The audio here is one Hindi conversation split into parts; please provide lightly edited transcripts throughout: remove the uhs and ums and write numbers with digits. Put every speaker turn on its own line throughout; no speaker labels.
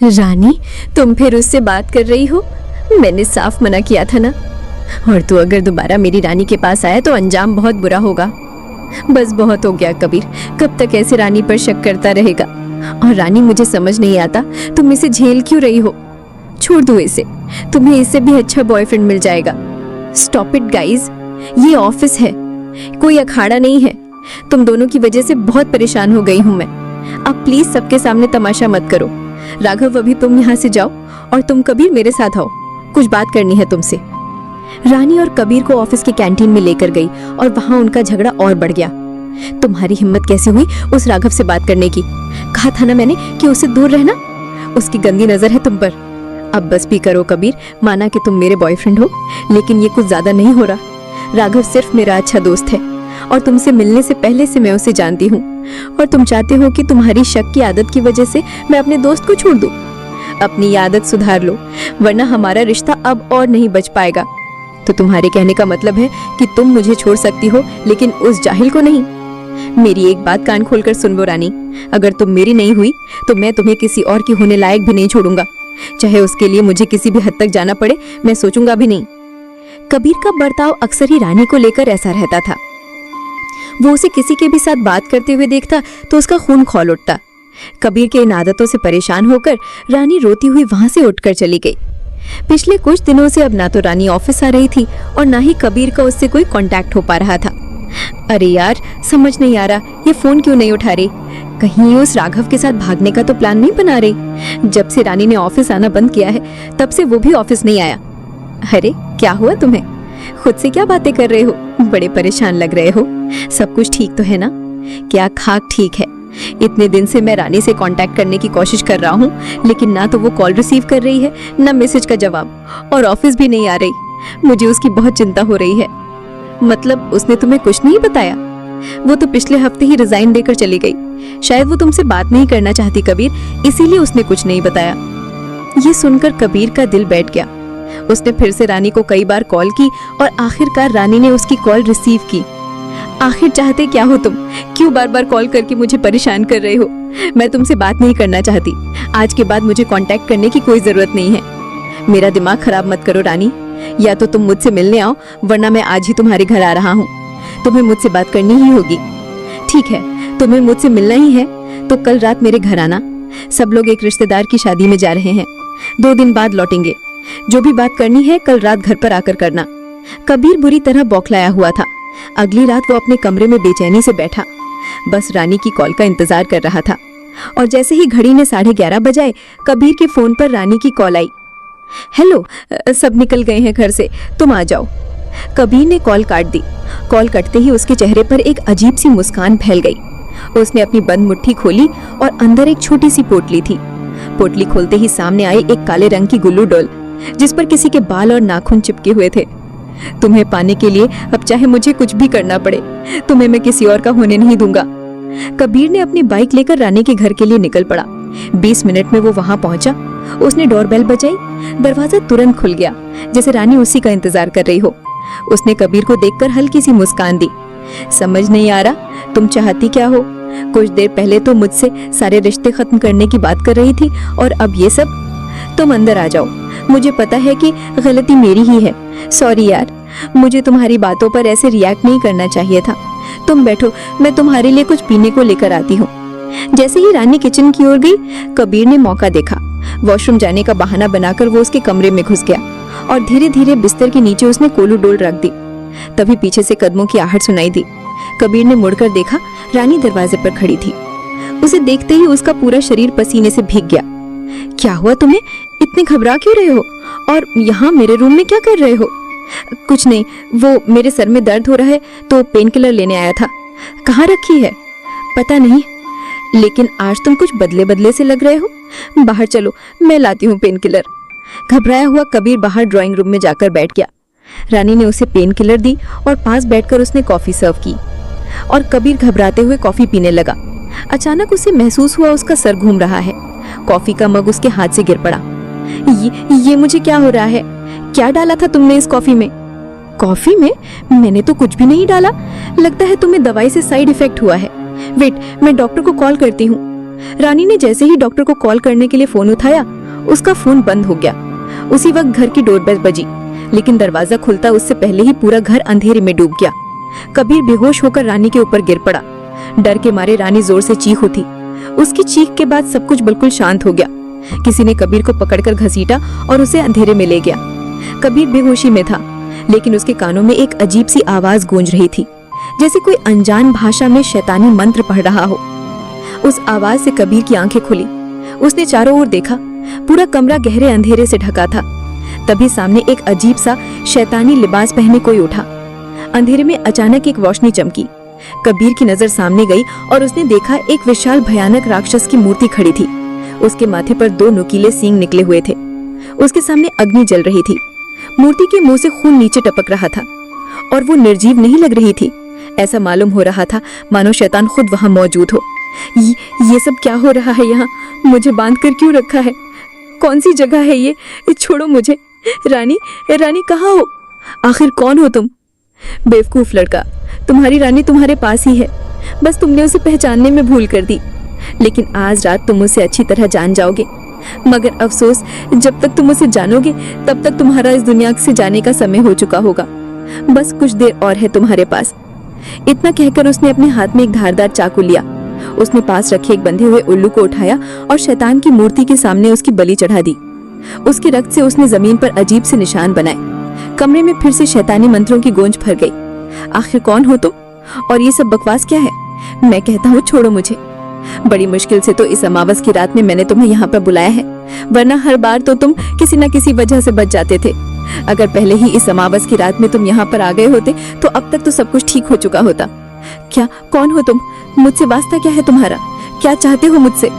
रानी, तुम फिर उससे बात कर रही हो? मैंने साफ मना किया था ना। और तू अगर दोबारा मेरी रानी के पास आया तो अंजाम बहुत बुरा होगा। बस बहुत हो गया कबीर, कब तक ऐसे रानी पर शक करता रहेगा? और रानी, मुझे समझ नहीं आता तुम इसे झेल क्यों रही हो। छोड़ दो इसे, तुम्हें इससे भी अच्छा बॉयफ्रेंड मिल जाएगा। स्टॉप इट गाइज, ये ऑफिस है, कोई अखाड़ा नहीं है। तुम दोनों की वजह से बहुत परेशान हो गई हूँ मैं। अब प्लीज सबके सामने तमाशा मत करो। राघव, अभी तुम यहाँ से जाओ और तुम कबीर मेरे साथ आओ, कुछ बात करनी है तुमसे। रानी और कबीर को ऑफिस के कैंटीन में लेकर गई और वहां उनका झगड़ा और बढ़ गया। तुम्हारी हिम्मत कैसे हुई उस राघव से बात करने की? कहा था ना मैंने कि उससे दूर रहना। उसकी गंदी नजर है तुम पर। अब बस भी करो कबीर, माना कि तुम मेरे बॉयफ्रेंड हो, लेकिन ये कुछ ज्यादा नहीं हो रहा। राघव सिर्फ मेरा अच्छा दोस्त है और तुमसे मिलने से पहले से मैं उसे जानती हूँ। और तुम चाहते हो कि तुम्हारी शक की आदत की वजह से मैं अपने दोस्त को छोड़ दूं। अपनी ये आदत सुधार लो, वरना हमारा रिश्ता अब और नहीं बच पाएगा। तो तुम्हारे कहने का मतलब है कि तुम मुझे छोड़ सकती हो, लेकिन उस जाहिल को नहीं। मेरी एक बात कान खोलकर सुन लो रानी, अगर तुम मेरी नहीं हुई तो मैं तुम्हें किसी और की होने लायक भी नहीं छोड़ूंगा। चाहे उसके लिए मुझे किसी भी हद तक जाना पड़े, मैं सोचूंगा भी नहीं। कबीर का बर्ताव अक्सर ही रानी को लेकर ऐसा रहता था। वो उसे किसी के भी साथ बात करते हुए देखता तो उसका खून खौल उठता। कबीर के इन आदतों से परेशान होकर रानी रोती हुई वहां से उठकर चली गई। पिछले कुछ दिनों से अब ना तो रानी ऑफिस आ रही थी और ना ही कबीर का उससे कोई कांटेक्ट हो पा रहा था। अरे यार, समझ नहीं आ रहा ये फोन क्यों नहीं उठा रही। कहीं उस राघव के साथ भागने का तो प्लान नहीं बना रही। जब से रानी ने ऑफिस आना बंद किया है तब से वो भी ऑफिस नहीं आया। अरे क्या हुआ तुम्हें? खुद से क्या बातें कर रहे हो? बड़े परेशान लग रहे हो। सब कुछ ठीक तो है ना? क्या खाक ठीक है? इतने दिन से मैं रानी से कांटेक्ट करने की कोशिश कर रहा हूँ, लेकिन ना तो वो कॉल रिसीव कर रही है, ना मैसेज का जवाब, और ऑफिस भी नहीं आ रही। मुझे उसकी बहुत चिंता हो रही है। मतलब उसने तुम्हें कुछ नहीं बताया? वो तो पिछले हफ्ते ही रिजाइन देकर चली गई। शायद वो तुमसे बात नहीं करना चाहती कबीर, इसीलिए उसने कुछ नहीं बताया। ये सुनकर कबीर का दिल बैठ गया। उसने फिर से रानी को कई बार कॉल की और आखिरकार रानी ने उसकी कॉल रिसीव की। आखिर चाहते क्या हो तुम? क्यों बार बार कॉल करके मुझे परेशान कर रहे हो? मैं तुमसे बात नहीं करना चाहती। आज के बाद मुझे कांटेक्ट करने की कोई जरूरत नहीं है। मेरा दिमाग खराब मत करो रानी। या तो तुम मुझसे मिलने आओ, वरना मैं आज ही तुम्हारे घर आ रहा हूँ। तुम्हें मुझसे बात करनी ही होगी। ठीक है, तुम्हें मुझसे मिलना ही है तो कल रात मेरे घर आना। सब लोग एक रिश्तेदार की शादी में जा रहे हैं, 2 दिन बाद लौटेंगे। जो भी बात करनी है कल रात घर पर आकर करना। कबीर बुरी तरह बौखलाया हुआ था। अगली रात वो अपने कमरे में बेचैनी से बैठा, बस रानी की कॉल का इंतजार कर रहा था। और जैसे ही घड़ी ने 11:30 बजाए, कबीर के फोन पर रानी की कॉल आई। हेलो, सब निकल गए हैं घर से, तुम आ जाओ। कबीर ने कॉल काट दी। कॉल कटते ही उसके चेहरे पर एक अजीब सी मुस्कान फैल गई। उसने अपनी बंद मुट्ठी खोली और अंदर एक छोटी सी पोटली थी। पोटली खोलते ही सामने आई एक काले रंग की गुल्लू डॉल, जिस पर किसी के बाल और नाखून चिपके हुए थे। तुम्हें पाने के लिए अब चाहे मुझे कुछ भी करना पड़े, तुम्हें मैं किसी और का होने नहीं दूंगा। कबीर ने अपनी बाइक लेकर रानी के घर के लिए निकल पड़ा। 20 मिनट में वो वहां पहुंचा। उसने डोरबेल बजाई। दरवाजा तुरंत खुल गया, जैसे रानी उसी का इंतजार कर रही हो। उसने कबीर को देखकर हल्की सी मुस्कान दी। समझ नहीं आ रहा तुम चाहती क्या हो? कुछ देर पहले तो मुझसे सारे रिश्ते खत्म करने की बात कर रही थी और अब ये सब। तुम अंदर आ जाओ, मुझे पता है कि गलती मेरी ही है। सॉरी यार, मुझे तुम्हारी बातों पर ऐसे रिएक्ट नहीं करना चाहिए था। तुम बैठो, मैं तुम्हारे लिए कुछ पीने को लेकर आती हूँ। जैसे ही रानी किचन की ओर गई, कबीर ने मौका देखा। वॉशरूम जाने का बहाना बनाकर वो उसके कमरे में घुस गया और धीरे धीरे बिस्तर के नीचे उसने कोलू डोल रख दी। तभी पीछे से कदमों की आहट सुनाई दी। कबीर ने मुड़कर देखा, रानी दरवाजे पर खड़ी थी। उसे देखते ही उसका पूरा शरीर पसीने से भीग गया। क्या हुआ तुम्हें? इतने घबरा क्यों रहे हो? और यहाँ मेरे रूम में क्या कर रहे हो? कुछ नहीं, वो मेरे सर में दर्द हो रहा है तो पेन किलर लेने आया था। कहाँ रखी है? पता नहीं, लेकिन आज तुम कुछ बदले बदले से लग रहे हो। बाहर चलो, मैं लाती हूँ पेन किलर। घबराया हुआ कबीर बाहर ड्राइंग रूम में जाकर बैठ गया। रानी ने उसे पेन किलर दी और पास बैठकर उसने कॉफी सर्व की और कबीर घबराते हुए कॉफी पीने लगा। अचानक उसे महसूस हुआ उसका सर घूम रहा है। कॉफी का मग उसके हाथ से गिर पड़ा। ये मुझे क्या हो रहा है? क्या डाला था तुमने इस कॉफी में? कॉफी में? मैंने तो कुछ भी नहीं डाला। लगता है तुम्हें दवाई से साइड इफेक्ट हुआ है। वेट, मैं डॉक्टर को कॉल करती हूँ।
रानी ने जैसे ही डॉक्टर को कॉल करने के लिए फोन उठाया, उसका फोन बंद हो गया। उसी वक्त घर की डोरबेल बजी, लेकिन दरवाजा खुलता उससे पहले ही पूरा घर अंधेरे में डूब गया। कबीर बेहोश होकर रानी के ऊपर गिर पड़ा। डर के मारे रानी जोर से चीख उठी। उसकी चीख के बाद सब कुछ बिल्कुल शांत हो गया। किसी ने कबीर को पकड़कर घसीटा और उसे अंधेरे में ले गया। कबीर बेहोशी में था, लेकिन उसके कानों में एक अजीब सी आवाज गूंज रही थी, जैसे कोई अनजान भाषा में शैतानी मंत्र पढ़ रहा हो। उस आवाज से कबीर की आंखें खुली। उसने चारों ओर देखा। पूरा कमरा गहरे अंधेरे से ढका था। तभी सामने एक अजीब सा शैतानी लिबास पहने कोई उठा। अंधेरे में अचानक एक रोशनी चमकी। कबीर की नजर सामने गई और उसने देखा एक विशाल भयानक राक्षस की मूर्ति खड़ी थी। उसके माथे पर 2 नुकीले सींग निकले हुए थे। उसके सामने अग्नि जल रही थी। मूर्ति के मुंह से खून नीचे टपक रहा था और वो निर्जीव नहीं लग रही थी। ऐसा मालूम हो रहा था मानो शैतान खुद वहां मौजूद हो। ये सब क्या हो रहा है यहाँ? मुझे बांध कर क्यों रखा है? कौन सी जगह है ये? छोड़ो मुझे। रानी, रानी कहाँ हो? आखिर कौन हो तुम? बेवकूफ लड़का, तुम्हारी रानी तुम्हारे पास ही है, बस तुमने उसे पहचानने में भूल कर दी। लेकिन आज रात तुम उसे अच्छी तरह जान जाओगे। मगर अफसोस, जब तक तुम उसे जानोगे तब तक तुम्हारा इस दुनिया से जाने का समय हो चुका होगा। बस कुछ देर और है तुम्हारे पास। इतना कहकर उसने अपने हाथ में एक धारदार चाकू लिया। उसने पास रखे एक बंधे हुए उल्लू को उठाया और शैतान की मूर्ति के सामने उसकी बलि चढ़ा दी। उसके रक्त से उसने जमीन पर अजीब से निशान बनाए। कमरे में फिर से शैतानी मंत्रों की गूंज भर गई। आखिर कौन हो तुम? और ये सब बकवास क्या है? मैं कहता हूँ छोड़ो मुझे। बड़ी मुश्किल से तो इस अमावस की रात में मैंने तुम्हें यहाँ पर बुलाया है, वरना हर बार तो तुम किसी न किसी वजह से बच जाते थे। अगर पहले ही इस अमावस की रात में तुम यहाँ पर आ गए होते तो अब तक तो सब कुछ ठीक हो चुका होता। क्या, कौन हो तुम? मुझसे वास्ता क्या है तुम्हारा? क्या चाहते हो मुझसे?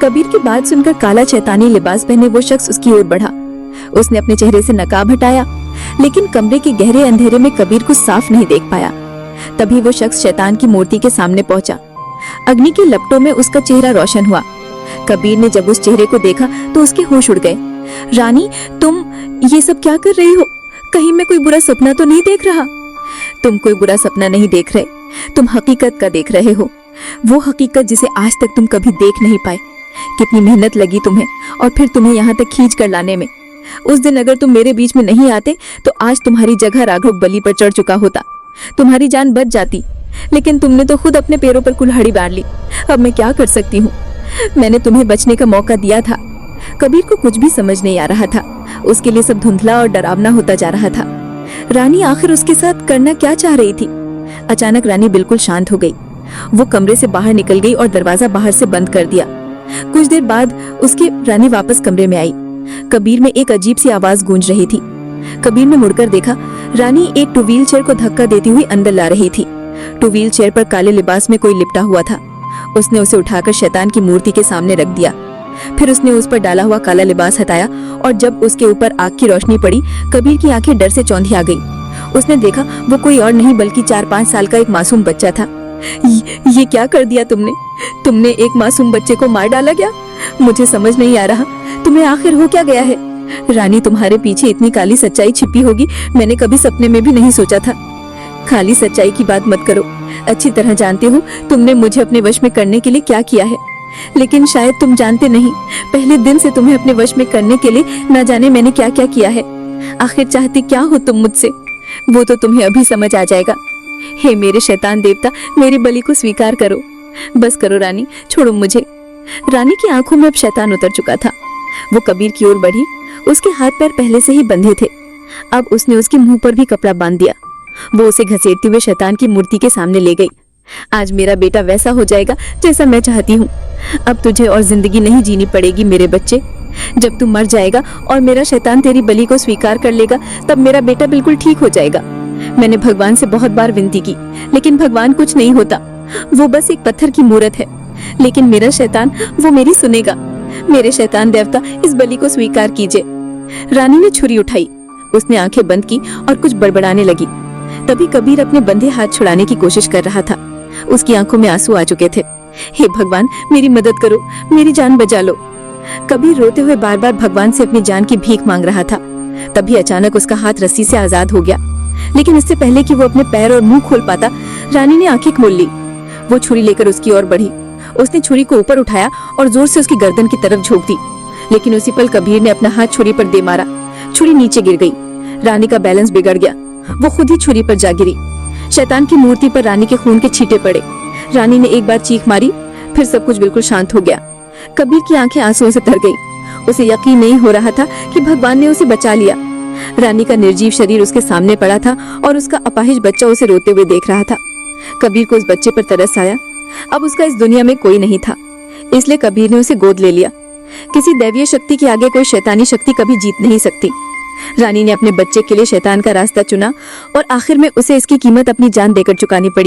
कबीर की बात सुनकर काला शैतानी लिबास पहने वो शख्स उसकी ओर बढ़ा। उसने अपने चेहरे से नकाब हटाया, लेकिन कमरे के गहरे अंधेरे में कबीर को साफ नहीं देख पाया। तभी वो शख्स शैतान की मूर्ति के सामने पहुंचा। अग्नि की लपटों में उसका चेहरा रोशन हुआ। कबीर ने जब उस चेहरे को देखा तो उसके होश उड़ गए। रानी, तुम ये सब क्या कर रही हो? कहीं मैं कोई बुरा सपना तो नहीं देख रहा? तुम कोई बुरा सपना नहीं देख रहे, तुम हकीकत का देख रहे हो। वो हकीकत जिसे आज तक तुम कभी देख नहीं पाए। कितनी मेहनत लगी तुम्हें, और फिर तुम्हें यहाँ तक खींच कर लाने में। उस दिन अगर तुम मेरे बीच में नहीं आते तो आज तुम्हारी जगह राघव बलि पर चढ़ चुका होता, तुम्हारी जान बच जाती। लेकिन तुमने तो खुद अपने पैरों पर कुल्हाड़ी बांध ली। अब मैं क्या कर सकती हूँ? मैंने तुम्हें बचने का मौका दिया था। कबीर को कुछ भी समझ नहीं आ रहा था। उसके लिए सब धुंधला और डरावना होता जा रहा था। रानी आखिर उसके साथ करना क्या चाह रही थी? अचानक रानी बिल्कुल शांत हो गई। वो कमरे से बाहर निकल गई और दरवाजा बाहर से बंद कर दिया। कुछ देर बाद उसकी रानी वापस कमरे में आई। कबीर में एक अजीब सी आवाज गूंज रही थी। कबीर ने मुड़कर देखा, रानी एक टू व्हील चेयर को धक्का देती हुई अंदर ला रही थी। टू व्हील चेयर पर काले लिबास में कोई लिपटा हुआ था। उसने उसे उठाकर शैतान की मूर्ति के सामने रख दिया। फिर उसने उस पर डाला हुआ काला लिबास हटाया और जब उसके ऊपर आग की रोशनी पड़ी, कबीर की आंखें डर से चौंधी आ गई। उसने देखा वो कोई और नहीं बल्कि 4-5 साल का एक मासूम बच्चा था। ये क्या कर दिया तुमने? तुमने एक मासूम बच्चे को मार डाला क्या? मुझे समझ नहीं आ रहा, तुम्हें आखिर हो क्या गया है? रानी, तुम्हारे पीछे इतनी काली सच्चाई छिपी होगी मैंने कभी सपने में भी नहीं सोचा था। खाली सच्चाई की बात मत करो। अच्छी तरह जानते हो तुमने मुझे अपने वश में करने के लिए क्या किया है। लेकिन शायद तुम जानते नहीं, पहले दिन से तुम्हें अपने वश में करने के लिए न जाने मैंने क्या क्या किया है। आखिर चाहती क्या हो तुम मुझसे, वो तो तुम्हें अभी समझ आ जाएगा। हे मेरे शैतान देवता, मेरी बलि को स्वीकार करो। बस करो रानी, छोड़ो मुझे। रानी की आंखों में अब शैतान उतर चुका था। वो कबीर की ओर बढ़ी। उसके हाथ पैर पहले से ही बंधे थे। अब उसने उसके मुंह पर भी कपड़ा बांध दिया। वो उसे घसीटते हुए शैतान की मूर्ति के सामने ले गई। आज मेरा बेटा वैसा हो जाएगा जैसा मैं चाहती हूँ। अब तुझे और जिंदगी नहीं जीनी पड़ेगी मेरे बच्चे। जब तू मर जाएगा और मेरा शैतान तेरी बलि को स्वीकार कर लेगा, तब मेरा बेटा बिल्कुल ठीक हो जाएगा। मैंने भगवान से बहुत बार विनती की, लेकिन भगवान कुछ नहीं होता। वो बस एक पत्थर की मूर्त है। लेकिन मेरा शैतान, वो मेरी सुनेगा। मेरे शैतान देवता, इस बलि को स्वीकार कीजिए। रानी ने छुरी उठाई। उसने आंखें बंद की और कुछ बड़बड़ाने लगी। तभी कबीर अपने बंधे हाथ छुड़ाने की कोशिश कर रहा था। उसकी आंखों में आंसू आ चुके थे। हे भगवान, मेरी मदद करो, मेरी जान बचा लो। कबीर रोते हुए बार बार भगवान से अपनी जान की भीख मांग रहा था। तभी अचानक उसका हाथ रस्सी से आजाद हो गया। लेकिन इससे पहले कि वो अपने पैर और मुंह खोल पाता, रानी ने आंखें खोल ली। वो छुरी लेकर उसकी ओर बढ़ी। उसने छुरी को ऊपर उठाया और जोर से उसकी गर्दन की तरफ झोंक दी, लेकिन उसी पल कबीर ने अपना हाथ छुरी पर दे मारा। छुरी नीचे गिर गई। रानी का बैलेंस बिगड़ गया। वो खुद ही छुरी पर जा गिरी। शैतान की मूर्ति पर रानी के खून के छींटे पड़े। रानी ने एक बार चीख मारी, फिर सब कुछ बिल्कुल शांत हो गया। कबीर की आंखें आंसुओं से तर गई। उसे यकीन नहीं हो रहा था कि भगवान ने उसे बचा लिया। रानी का निर्जीव शरीर उसके सामने पड़ा था और उसका अपाहिज बच्चा उसे रोते हुए देख रहा था। कबीर को उस बच्चे पर तरस आया। अब उसका इस दुनिया में कोई नहीं था, इसलिए कबीर ने उसे गोद ले लिया। किसी दैवीय शक्ति के आगे कोई शैतानी शक्ति कभी जीत नहीं सकती। रानी ने अपने बच्चे के लिए शैतान का रास्ता चुना और आखिर में उसे इसकी कीमत अपनी जान देकर चुकानी पड़ी।